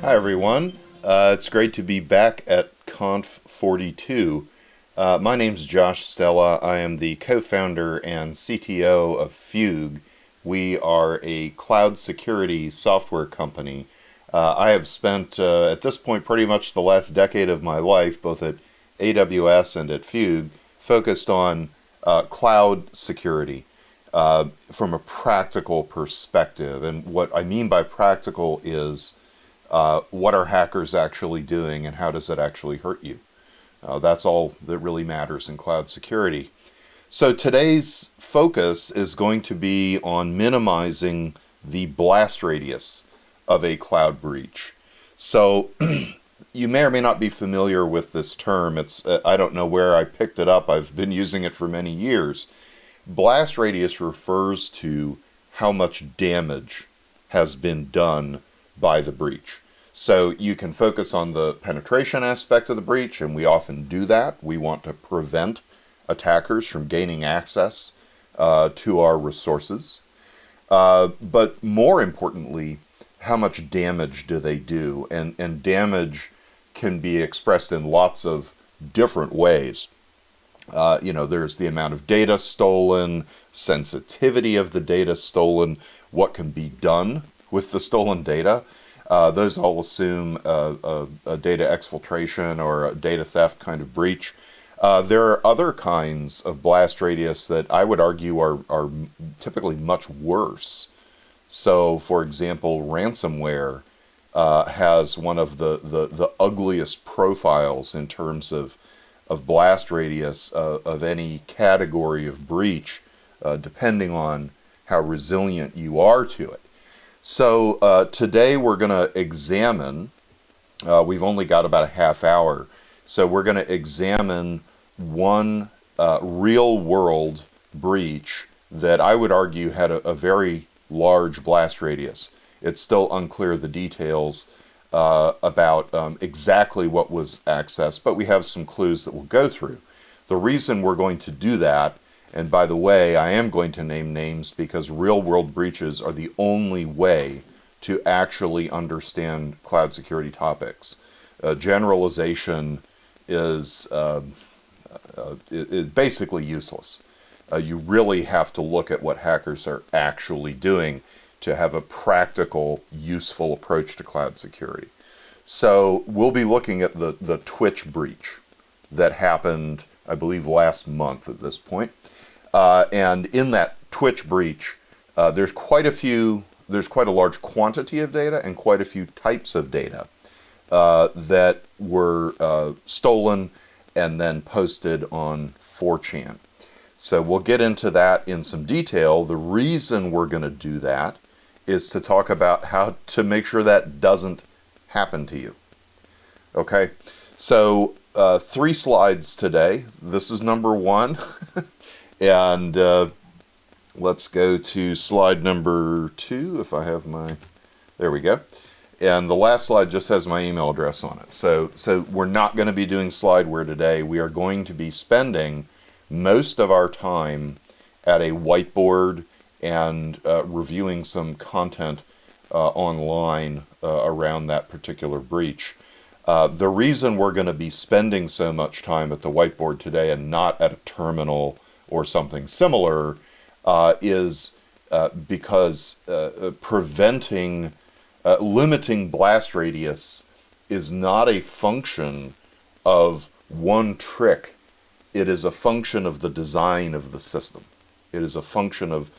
Hi everyone, it's great to be back at Conf42. My name's Josh Stella. I am the co-founder and CTO of Fugue. We are a cloud security software company. I have spent, at this point, pretty much the last decade of my life, both at AWS and at Fugue, focused on cloud security from a practical perspective. And what I mean by practical is what are hackers actually doing and how does it actually hurt you? That's all that really matters in cloud security. So today's focus is going to be on minimizing the blast radius of a cloud breach. So you may or may not be familiar with this term. It's I don't know where I picked it up. I've been using it for many years. Blast radius refers to how much damage has been done by the breach. So you can focus on the penetration aspect of the breach, and we often do that. We want to prevent attackers from gaining access to our resources. But more importantly, how much damage do they do? And damage can be expressed in lots of different ways. There's the amount of data stolen, sensitivity of the data stolen, what can be done with the stolen data. Those all assume a data exfiltration or a data theft kind of breach. There are other kinds of blast radius that I would argue are typically much worse. So, for example, ransomware has one of the ugliest profiles in terms of blast radius of any category of breach, depending on how resilient you are to it. So today we're going to examine, we've only got about a half hour, so we're going to examine one real-world breach that I would argue had a very large blast radius. It's still unclear the details about exactly what was accessed, but we have some clues that we'll go through. The reason we're going to do that, and by the way, I am going to name names because real-world breaches are the only way to actually understand cloud security topics. Generalization is basically useless. You really have to look at what hackers are actually doing to have a practical, useful approach to cloud security. So we'll be looking at the Twitch breach that happened, I believe, last month at this point. And in that Twitch breach, there's quite a large quantity of data and quite a few types of data that were stolen and then posted on 4chan. So we'll get into that in some detail. The reason we're going to do that is to talk about how to make sure that doesn't happen to you. Okay, so 3 slides today. This is number 1. And let's go to slide number 2 if I have my, there we go. And the last slide just has my email address on it. So we're not going to be doing slideware today. We are going to be spending most of our time at a whiteboard and reviewing some content online around that particular breach. The reason we're going to be spending so much time at the whiteboard today and not at a terminal or something similar is because limiting blast radius is not a function of one trick. It is a function of the design of the system. It is a function of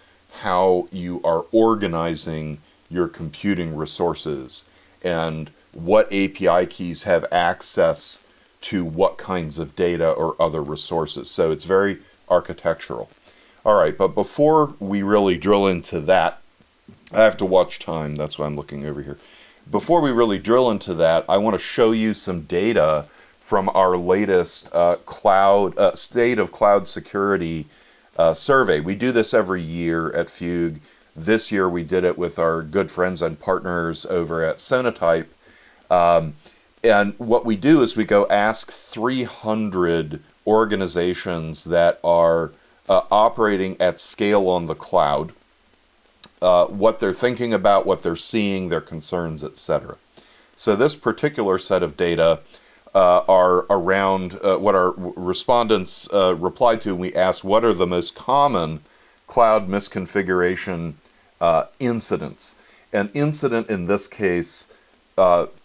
how you are organizing your computing resources and what API keys have access to what kinds of data or other resources. So it's very architectural. All right, but before we really drill into that, I have to watch time. That's why I'm looking over here. Before we really drill into that, I want to show you some data from our latest State of Cloud Security survey. We do this every year at Fugue. This year we did it with our good friends and partners over at Sonatype. And what we do is we go ask 300 organizations that are operating at scale on the cloud, what they're thinking about, what they're seeing, their concerns, etc. So this particular set of data are around what our respondents replied to. We asked, what are the most common cloud misconfiguration incidents? An incident in this case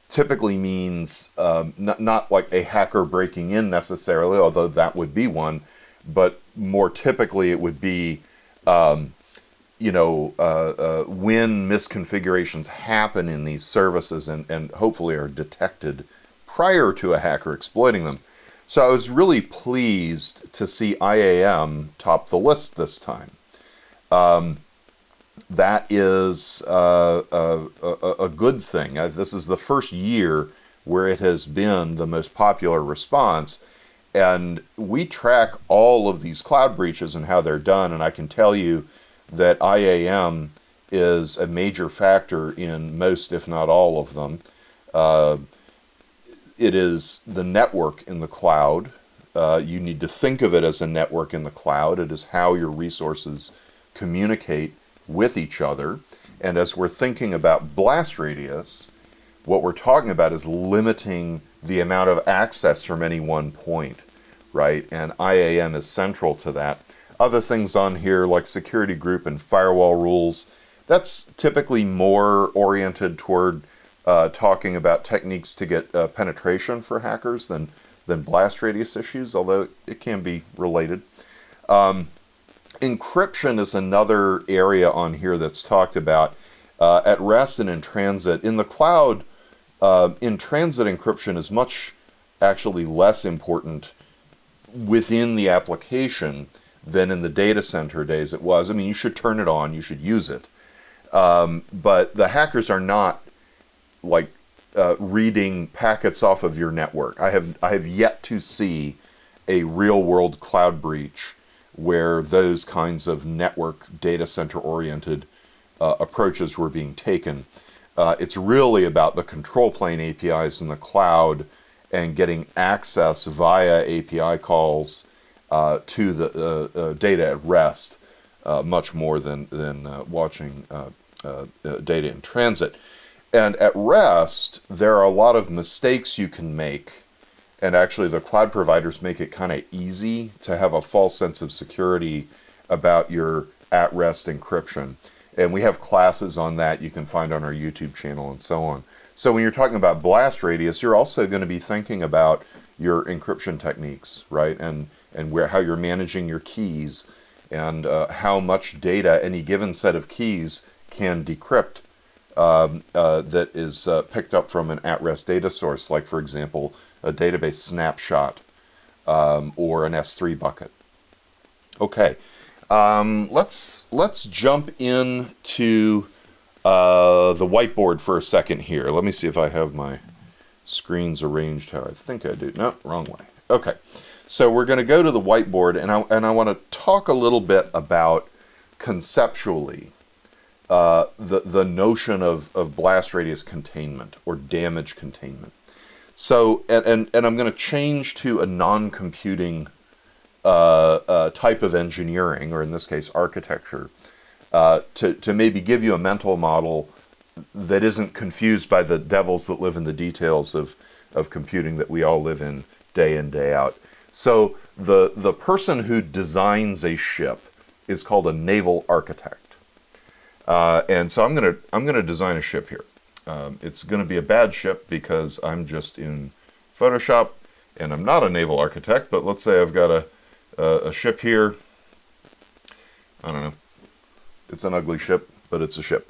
typically means not like a hacker breaking in necessarily, although that would be one, but more typically it would be when misconfigurations happen in these services and hopefully are detected prior to a hacker exploiting them. So I was really pleased to see IAM top the list this time. That is a good thing. This is the first year where it has been the most popular response. And we track all of these cloud breaches and how they're done. And I can tell you that IAM is a major factor in most, if not all of them. It is the network in the cloud. You need to think of it as a network in the cloud. It is how your resources communicate with each other. And as we're thinking about blast radius, what we're talking about is limiting the amount of access from any one point, right? And IAM is central to that. Other things on here like security group and firewall rules, that's typically more oriented toward talking about techniques to get penetration for hackers than blast radius issues, although it can be related. Encryption is another area on here that's talked about at rest and in transit. In the cloud, in transit encryption is much actually less important within the application than in the data center days it was. I mean, you should turn it on, you should use it. But the hackers are not like reading packets off of your network. I have yet to see a real world cloud breach where those kinds of network data center oriented approaches were being taken. It's really about the control plane APIs in the cloud and getting access via API calls to the data at rest, much more than watching data in transit. And at rest, there are a lot of mistakes you can make, and actually the cloud providers make it kind of easy to have a false sense of security about your at-rest encryption. And we have classes on that you can find on our YouTube channel and so on. So when you're talking about blast radius, you're also going to be thinking about your encryption techniques, right? And how you're managing your keys and how much data any given set of keys can decrypt that is picked up from an at-rest data source, like, for example, a database snapshot or an S3 bucket. Okay, let's jump into the whiteboard for a second here. Let me see if I have my screens arranged how I think I do. No, wrong way. Okay, so we're going to go to the whiteboard, and I want to talk a little bit about conceptually the notion of blast radius containment or damage containment. So, and I'm going to change to a non-computing type of engineering, or in this case, architecture, to maybe give you a mental model that isn't confused by the devils that live in the details of computing that we all live in day out. So the person who designs a ship is called a naval architect. And so I'm gonna design a ship here. It's gonna be a bad ship because I'm just in Photoshop and I'm not a naval architect, but let's say I've got a ship here. I don't know. It's an ugly ship, but it's a ship.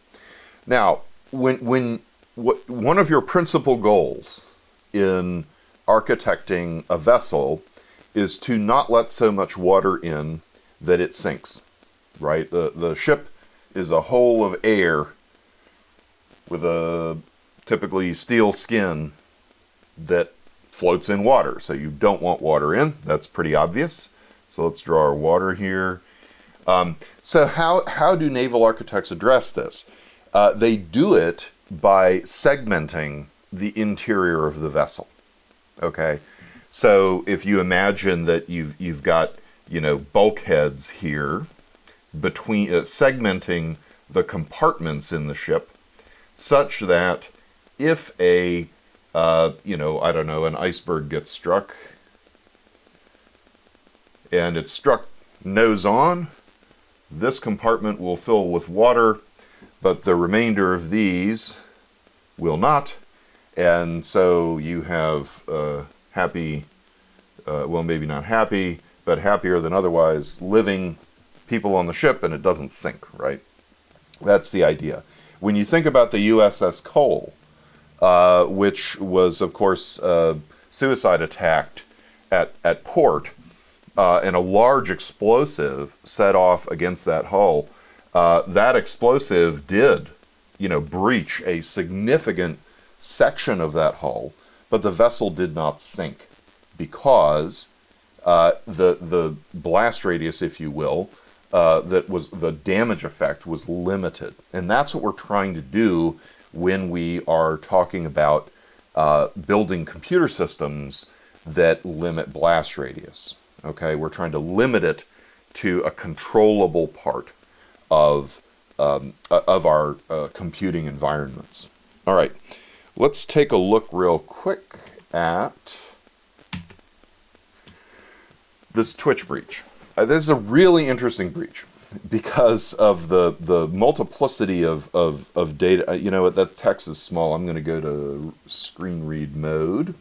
Now, one of your principal goals in architecting a vessel is to not let so much water in that it sinks, right? The ship is a hole of air with a typically steel skin that floats in water. So you don't want water in. That's pretty obvious. So let's draw our water here. So how do naval architects address this? They do it by segmenting the interior of the vessel. Okay, so if you imagine that you've got bulkheads here between segmenting the compartments in the ship, such that if a I don't know, an iceberg gets struck, and it's struck nose on. This compartment will fill with water, but the remainder of these will not. And so you have happy, well, maybe not happy, but happier than otherwise living people on the ship, and it doesn't sink, right? That's the idea. When you think about the USS Cole, which was, of course, suicide attacked at port, and a large explosive set off against that hull, that explosive did, breach a significant section of that hull, but the vessel did not sink because the blast radius, if you will, that was the damage effect was limited. And that's what we're trying to do when we are talking about building computer systems that limit blast radius. Okay, we're trying to limit it to a controllable part of our computing environments. All right, let's take a look real quick at this Twitch breach. This is a really interesting breach because of the multiplicity of data. You know what, that text is small. I'm going to go to screen read mode.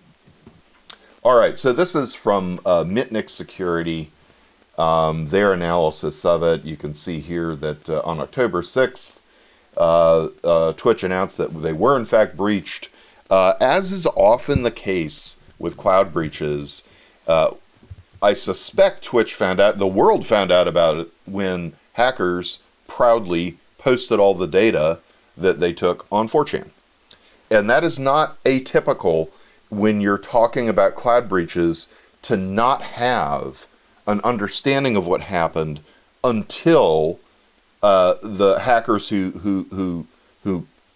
All right, so this is from Mitnick Security, their analysis of it. You can see here that on October 6th, Twitch announced that they were in fact breached. As is often the case with cloud breaches, I suspect Twitch found out, the world found out about it when hackers proudly posted all the data that they took on 4chan. And that is not atypical when you're talking about cloud breaches, to not have an understanding of what happened until the hackers who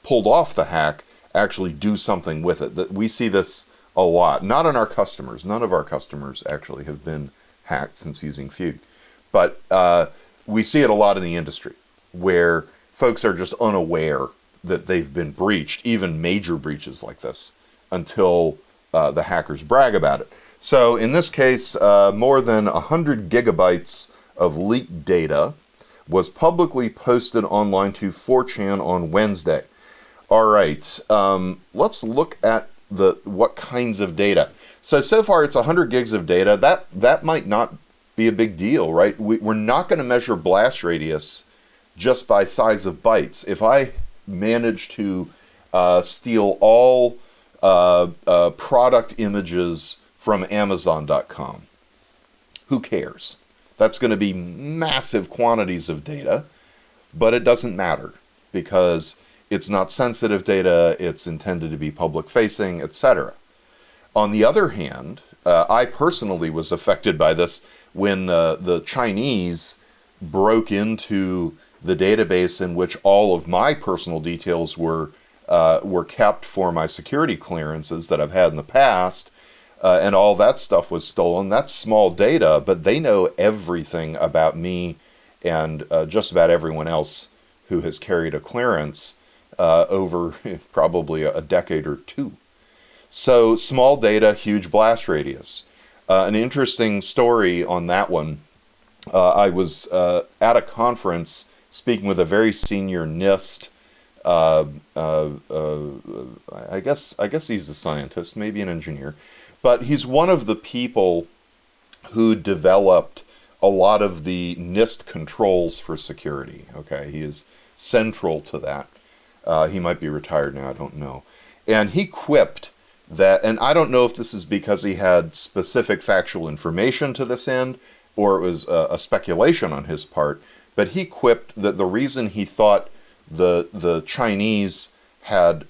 pulled off the hack actually do something with it. That we see this a lot, not in our customers. None of our customers actually have been hacked since using Fugue, but we see it a lot in the industry where folks are just unaware that they've been breached, even major breaches like this, until the hackers brag about it. So in this case, more than 100 gigabytes of leaked data was publicly posted online to 4chan on Wednesday. All right, let's look at what kinds of data. So far it's 100 gigs of data. That might not be a big deal, right? We're not going to measure blast radius just by size of bytes. If I manage to steal all product images from Amazon.com, who cares? That's going to be massive quantities of data, but it doesn't matter because it's not sensitive data, it's intended to be public-facing, etc. On the other hand, I personally was affected by this when the Chinese broke into the database in which all of my personal details were kept for my security clearances that I've had in the past, and all that stuff was stolen. That's small data, but they know everything about me and just about everyone else who has carried a clearance over probably a decade or two. So small data, huge blast radius. An interesting story on that one. I was at a conference speaking with a very senior NIST. I guess he's a scientist, maybe an engineer, but he's one of the people who developed a lot of the NIST controls for security. Okay, he is central to that. He might be retired now, I don't know. And he quipped that, and I don't know if this is because he had specific factual information to this end, or it was a speculation on his part, but he quipped that the reason he thought the Chinese had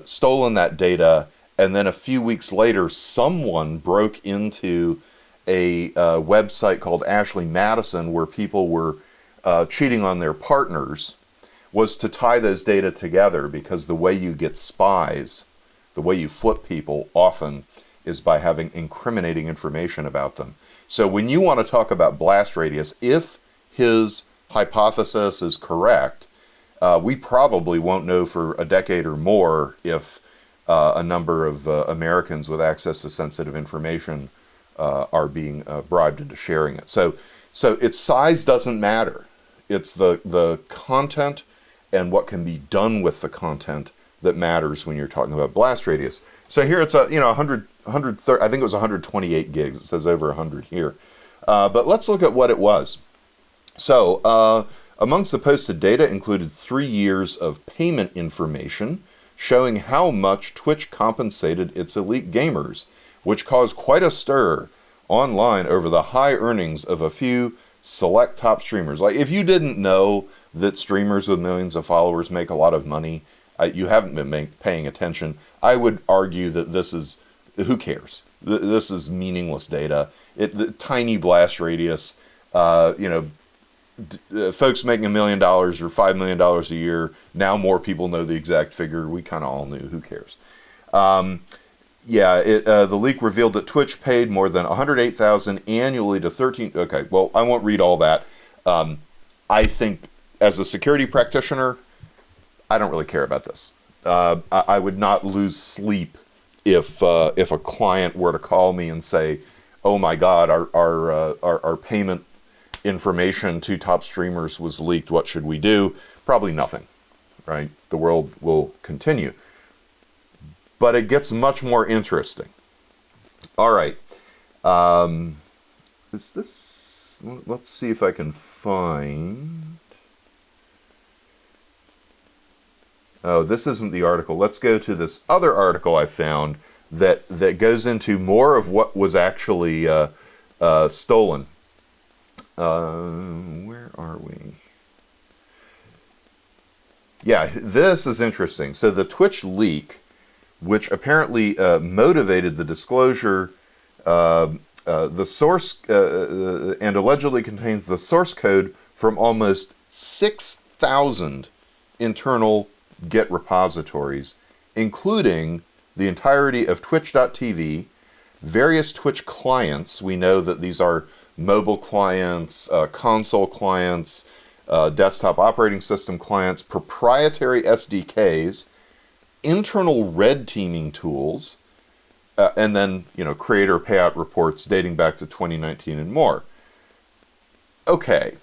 stolen that data, and then a few weeks later someone broke into a website called Ashley Madison where people were cheating on their partners, was to tie those data together, because the way you get spies, the way you flip people often is by having incriminating information about them. So when you want to talk about blast radius, if his hypothesis is correct, we probably won't know for a decade or more if a number of Americans with access to sensitive information are being bribed into sharing it. So its size doesn't matter. It's the content and what can be done with the content that matters when you're talking about blast radius. So here it's 130, I think it was 128 gigs. It says over 100 here. But let's look at what it was. So amongst the posted data included 3 years of payment information showing how much Twitch compensated its elite gamers, which caused quite a stir online over the high earnings of a few select top streamers. Like, if you didn't know that streamers with millions of followers make a lot of money, you haven't been paying attention. I would argue that this is, who cares? This is meaningless data. The tiny blast radius, folks making $1 million or $5 million a year, now more people know the exact figure. We kind of all knew. Who cares? The leak revealed that Twitch paid more than $108,000 annually to 13. Okay, well, I won't read all that. I think as a security practitioner, I don't really care about this. I would not lose sleep if a client were to call me and say, "Oh my God, our payment information to top streamers was leaked. What should we do?" Probably nothing, right? The world will continue. But it gets much more interesting. All right. Let's see if I can find... Oh, this isn't the article. Let's go to this other article I found that goes into more of what was actually stolen. Where are we? Yeah, this is interesting. So the Twitch leak, which apparently motivated the disclosure, the source, and allegedly contains the source code from almost 6,000 internal Git repositories, including the entirety of Twitch.tv, various Twitch clients. We know that these are mobile clients, console clients, desktop operating system clients, proprietary SDKs, internal red teaming tools, and then, creator payout reports dating back to 2019 and more. Okay.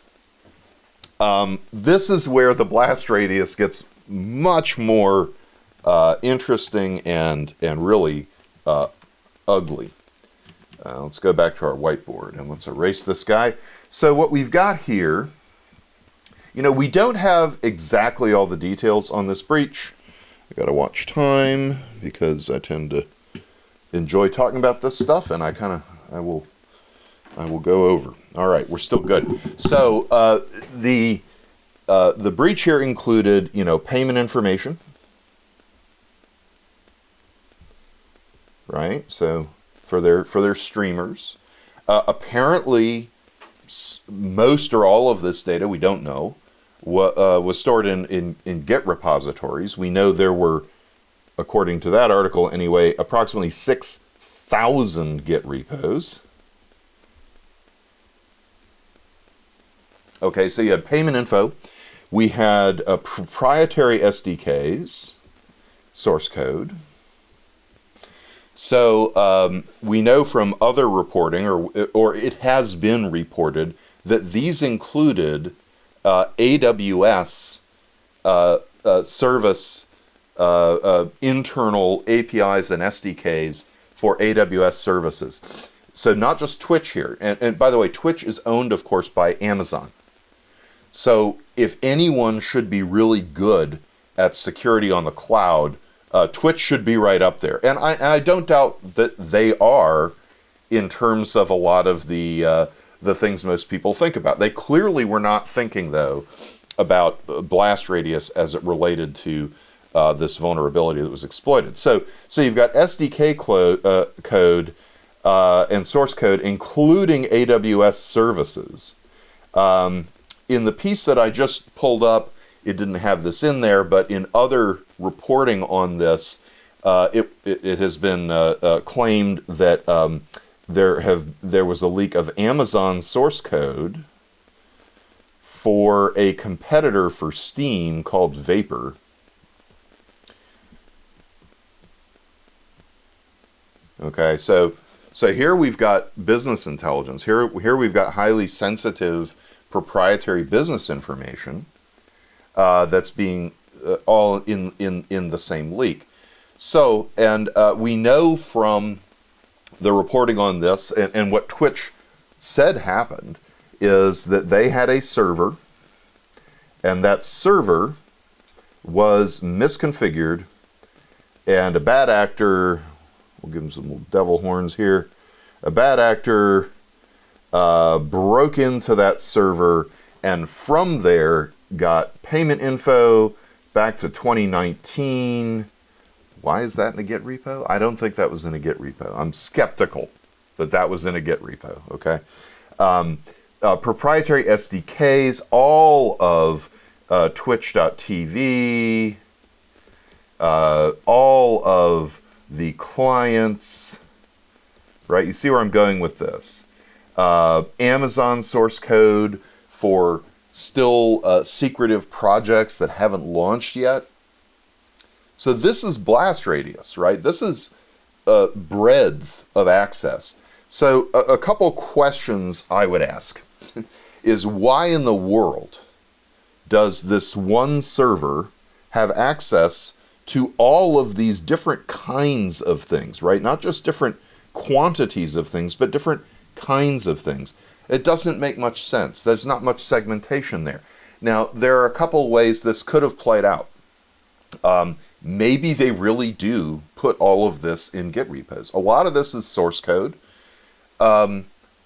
This is where the blast radius gets much more interesting and really ugly. Let's go back to our whiteboard and let's erase this guy. So what we've got here, we don't have exactly all the details on this breach. I gotta watch time because I tend to enjoy talking about this stuff, and I will go over. All right, we're still good. So the breach here included, payment information, right? So for their streamers, apparently most or all of this data, we don't know, was stored in Git repositories. We know there were, according to that article anyway, approximately 6,000 Git repos. Okay, so you had payment info. We had proprietary SDKs, source code. So we know from other reporting, or it has been reported, that these included AWS service internal APIs and SDKs for AWS services. So not just Twitch here. And by the way, Twitch is owned, of course, by Amazon. So if anyone should be really good at security on the cloud, Twitch should be right up there. And I don't doubt that they are in terms of a lot of the things most people think about. They clearly were not thinking, though, about blast radius as it related to this vulnerability that was exploited. So you've got SDK code and source code, including AWS services. In the piece that I just pulled up, it didn't have this in there, but in other reporting on this, it has been claimed that there was a leak of Amazon source code for a competitor for Steam called Vapor. Okay, so here we've got business intelligence. Here we've got highly sensitive proprietary business information that's being all in the same leak. So, and we know from the reporting on this, and what Twitch said happened, is that they had a server, and that server was misconfigured, and a bad actor, we'll give him some little devil horns here, a bad actor broke into that server, and from there got payment info back to 2019. Why is that in a Git repo? I don't think that was in a Git repo. I'm skeptical that that was in a Git repo, okay? Proprietary SDKs, all of Twitch.tv, all of the clients, right? You see where I'm going with this. Amazon source code for still secretive projects that haven't launched yet. So this is blast radius, right? This is breadth of access. So a couple questions I would ask is, why in the world does this one server have access to all of these different kinds of things, right? Not just different quantities of things, but different kinds of things. It doesn't make much sense. There's not much segmentation there. Now, there are a couple ways this could have played out. Maybe they really do put all of this in Git repos. A lot of this is source code.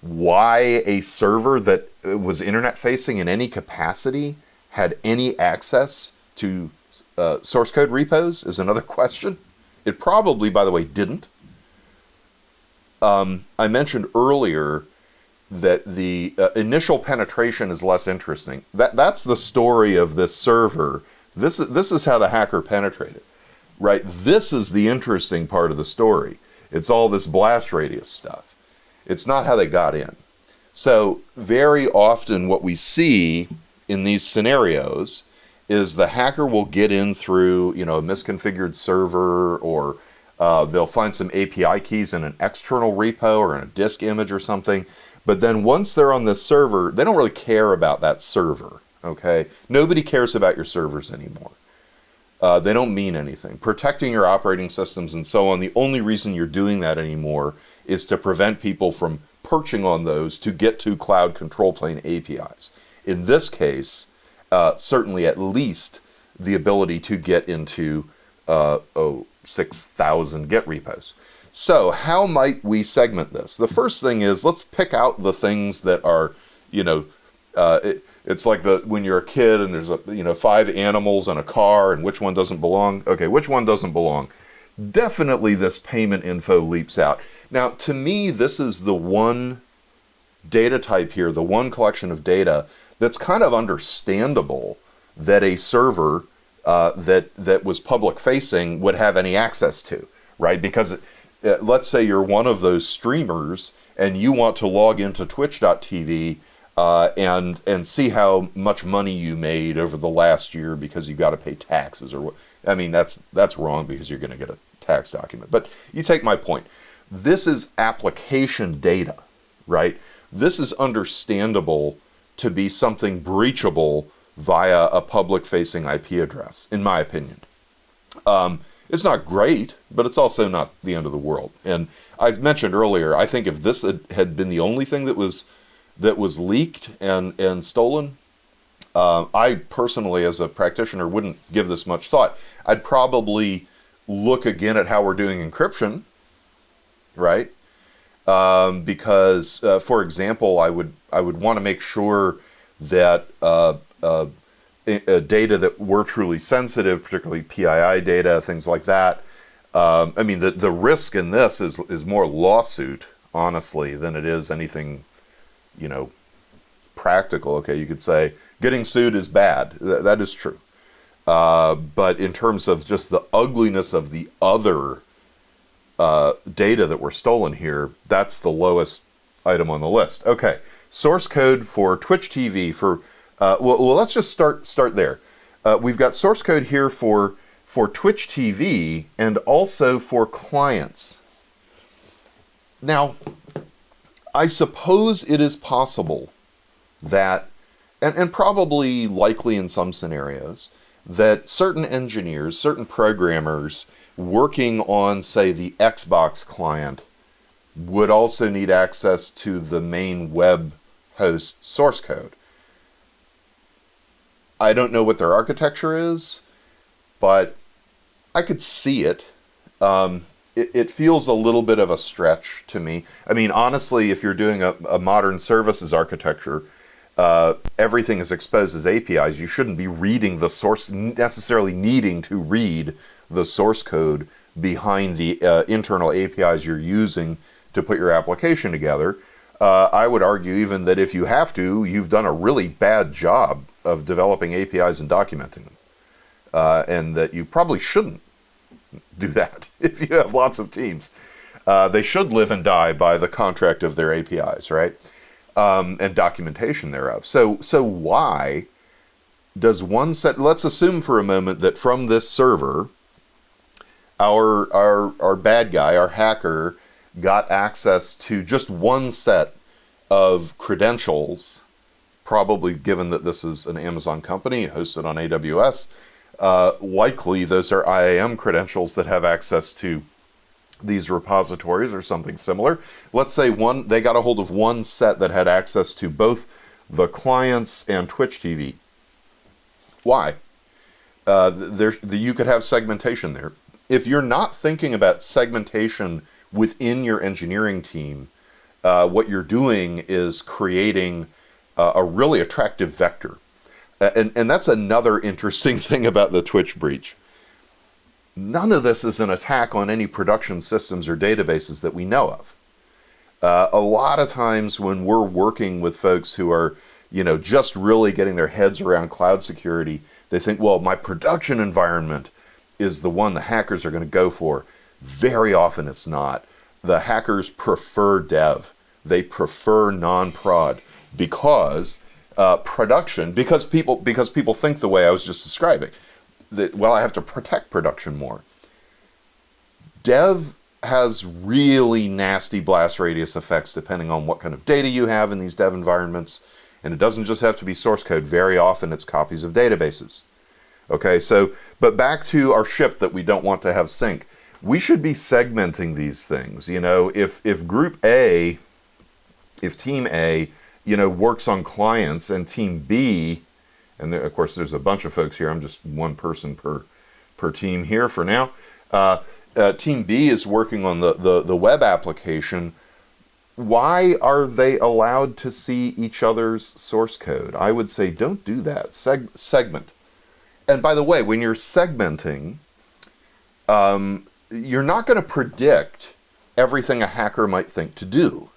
Why a server that was internet facing in any capacity had any access to source code repos is another question. It probably, by the way, didn't. I mentioned earlier that the initial penetration is less interesting. That's the story of this server. This is how the hacker penetrated, right? This is the interesting part of the story. It's all this blast radius stuff. It's not how they got in. So very often what we see in these scenarios is the hacker will get in through, a misconfigured server, or they'll find some API keys in an external repo or in a disk image or something. But then once they're on this server, they don't really care about that server, okay? Nobody cares about your servers anymore. They don't mean anything. Protecting your operating systems and so on, the only reason you're doing that anymore is to prevent people from perching on those to get to cloud control plane APIs. In this case, certainly at least the ability to get into 6,000 Git repos. So how might we segment this? The first thing is, let's pick out the things that are, it's like when you're a kid and there's 5 animals and a car, and which one doesn't belong? Okay, which one doesn't belong? Definitely this payment info leaps out. Now, to me, this is the one data type here, the one collection of data that's kind of understandable that a server that was public facing would have any access to, right? Because let's say you're one of those streamers and you want to log into twitch.tv and see how much money you made over the last year because you got to pay taxes, or what. I mean, that's wrong because you're going to get a tax document. But you take my point. This is application data, right? This is understandable to be something breachable via a public-facing IP address, in my opinion. It's not great, but it's also not the end of the world. And I mentioned earlier, I think if this had been the only thing that was leaked and stolen, I personally, as a practitioner, wouldn't give this much thought. I'd probably look again at how we're doing encryption, right? Because, for example, I would want to make sure that data that were truly sensitive, particularly PII data, things like that. I mean, the risk in this is more lawsuit, honestly, than it is anything, practical. Okay, you could say getting sued is bad. That is true. But in terms of just the ugliness of the other data that were stolen here, that's the lowest item on the list. Okay, source code for Twitch TV for well, let's just start there. We've got source code here for Twitch TV and also for clients. Now, I suppose it is possible that, and probably likely in some scenarios, that certain engineers, certain programmers working on, say, the Xbox client would also need access to the main web host source code. I don't know what their architecture is, but I could see it. It feels a little bit of a stretch to me. I mean, honestly, if you're doing a modern services architecture, everything is exposed as APIs. You shouldn't be reading the source, necessarily needing to read the source code behind the internal APIs you're using to put your application together. I would argue even that if you have to, you've done a really bad job of developing APIs and documenting them. And that you probably shouldn't do that if you have lots of teams. They should live and die by the contract of their APIs, right? And documentation thereof. So why does one set, let's assume for a moment that from this server, our bad guy, our hacker, got access to just one set of credentials, probably given that this is an Amazon company hosted on AWS, likely those are IAM credentials that have access to these repositories or something similar. Let's say they got a hold of one set that had access to both the clients and Twitch TV. Why? You could have segmentation there. If you're not thinking about segmentation within your engineering team, what you're doing is creating a really attractive vector. And that's another interesting thing about the Twitch breach. None of this is an attack on any production systems or databases that we know of. A lot of times when we're working with folks who are, just really getting their heads around cloud security, they think, well, my production environment is the one the hackers are going to go for. Very often it's not. The hackers prefer dev. They prefer non-prod because production, because people think the way I was just describing, that, well, I have to protect production more. Dev has really nasty blast radius effects depending on what kind of data you have in these dev environments. And it doesn't just have to be source code. Very often it's copies of databases. Okay, but back to our ship that we don't want to have sink. We should be segmenting these things. If group A, if team A, works on clients, and team B, and of course there's a bunch of folks here, I'm just one person per team here for now. Team B is working on the web application. Why are they allowed to see each other's source code? I would say don't do that. Segment. And by the way, when you're segmenting, you're not going to predict everything a hacker might think to do.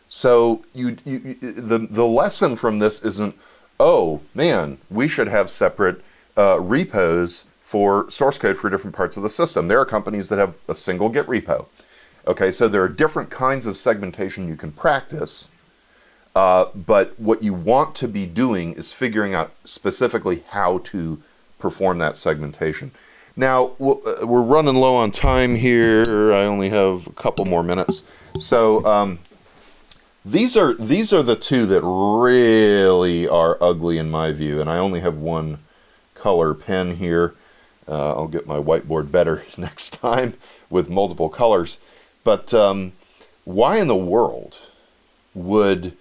So the lesson from this isn't, oh man, we should have separate repos for source code for different parts of the system. There are companies that have a single Git repo. Okay, so there are different kinds of segmentation you can practice, but what you want to be doing is figuring out specifically how to perform that segmentation. Now, we're running low on time here. I only have a couple more minutes. So these are the two that really are ugly in my view, and I only have one color pen here. I'll get my whiteboard better next time with multiple colors. But why in the world would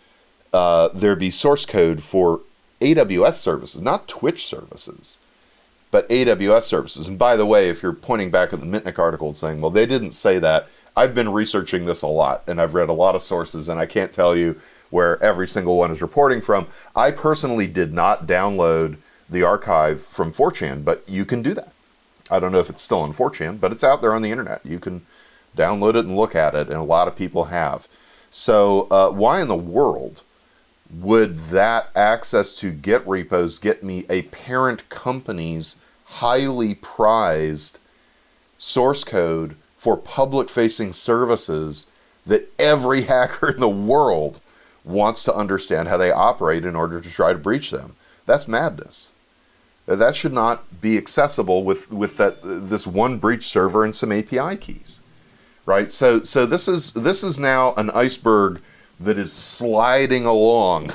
there be source code for AWS services, not Twitch services, but AWS services? And by the way, if you're pointing back at the Mitnick article and saying, well, they didn't say that, I've been researching this a lot, and I've read a lot of sources, and I can't tell you where every single one is reporting from. I personally did not download the archive from 4chan, but you can do that. I don't know if it's still on 4chan, but it's out there on the internet. You can download it and look at it, and a lot of people have. So why in the world would that access to Git repos get me a parent company's highly prized source code for public-facing services that every hacker in the world wants to understand how they operate in order to try to breach them? That's madness. That should not be accessible with this one breach server and some API keys. right? So this is now an iceberg that is sliding along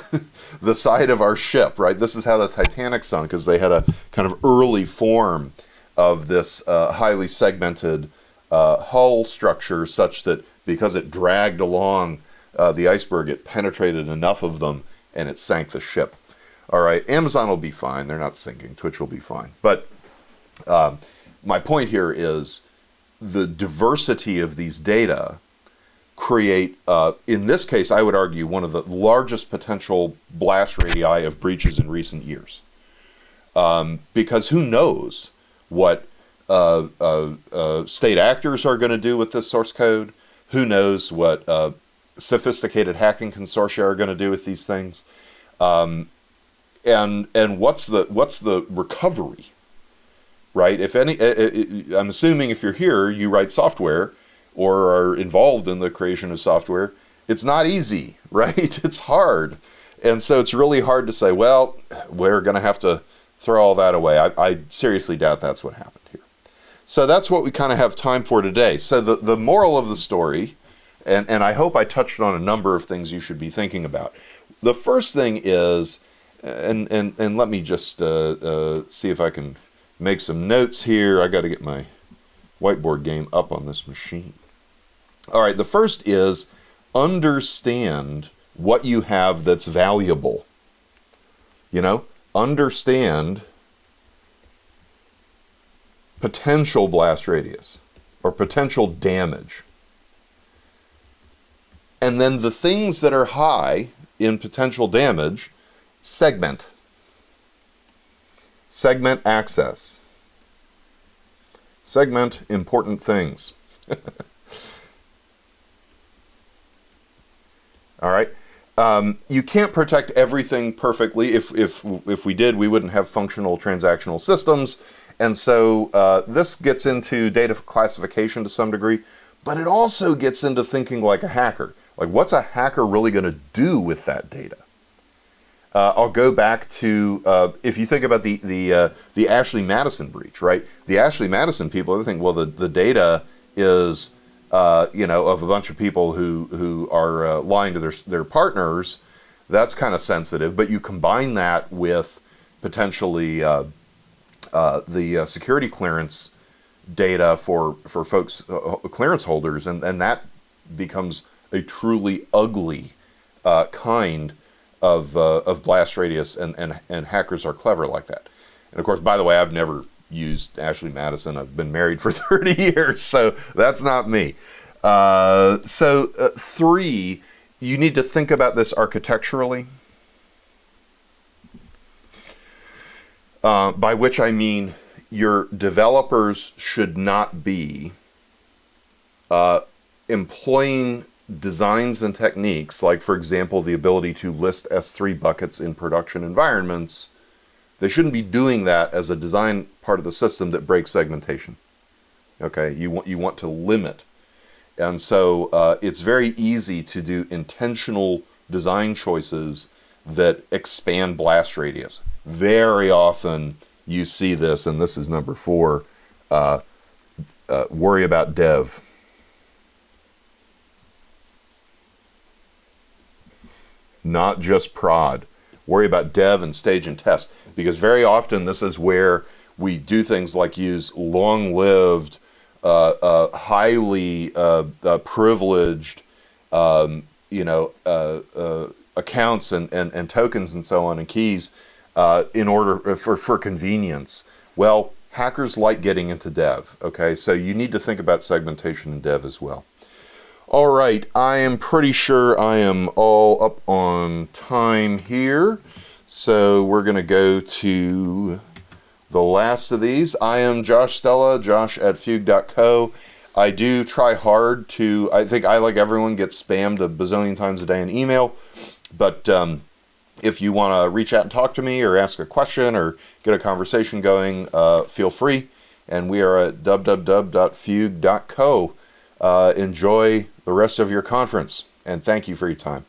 the side of our ship, right? This is how the Titanic sunk, because they had a kind of early form of this highly segmented hull structure, such that because it dragged along the iceberg, it penetrated enough of them and it sank the ship. All right, Amazon will be fine. They're not sinking. Twitch will be fine. But my point here is the diversity of these data create, in this case, I would argue, one of the largest potential blast radii of breaches in recent years. Because who knows what state actors are going to do with this source code? Who knows what sophisticated hacking consortia are going to do with these things? And what's the recovery, right? If any, I'm assuming if you're here, you write software or are involved in the creation of software. It's not easy, right? It's hard. And so it's really hard to say, well, we're going to have to throw all that away. I seriously doubt that's what happened here. So that's what we kind of have time for today. So the moral of the story, and I hope I touched on a number of things you should be thinking about. The first thing is, and let me just see if I can make some notes here. I got to get my whiteboard game up on this machine. All right, the first is understand what you have that's valuable. You know, understand potential blast radius or potential damage. And then the things that are high in potential damage, segment. Segment access. Segment important things. All right. You can't protect everything perfectly. If we did, we wouldn't have functional transactional systems. And so this gets into data classification to some degree, but it also gets into thinking like a hacker. Like, what's a hacker really going to do with that data? I'll go back to, if you think about the Ashley Madison breach, right? The Ashley Madison people, they think, well, the data is, of a bunch of people who are lying to their partners. That's kind of sensitive, but you combine that with potentially the security clearance data for folks, clearance holders, and that becomes a truly ugly kind of blast radius, and hackers are clever like that. And of course, by the way, I've never used Ashley Madison. I've been married for 30 years, so that's not me. Three, you need to think about this architecturally, by which I mean your developers should not be employing designs and techniques, like, for example, the ability to list S3 buckets in production environments. They shouldn't be doing that as a design part of the system that breaks segmentation. Okay, you want to limit. And so it's very easy to do intentional design choices that expand blast radius. Very often you see this, and this is number 4, worry about dev. Not just prod. Worry about dev and stage and test, because very often this is where we do things like use long-lived, highly privileged, accounts and tokens and so on and keys in order for convenience. Well, hackers like getting into dev. Okay, so you need to think about segmentation in dev as well. All right, I am pretty sure I am all up on time here, so we're going to go to the last of these. I am Josh Stella, josh@fugue.co. I do try hard to, I think I, like everyone, get spammed a bazillion times a day in email, but if you want to reach out and talk to me or ask a question or get a conversation going, feel free, and we are at www.fugue.co. Enjoy the rest of your conference, and thank you for your time.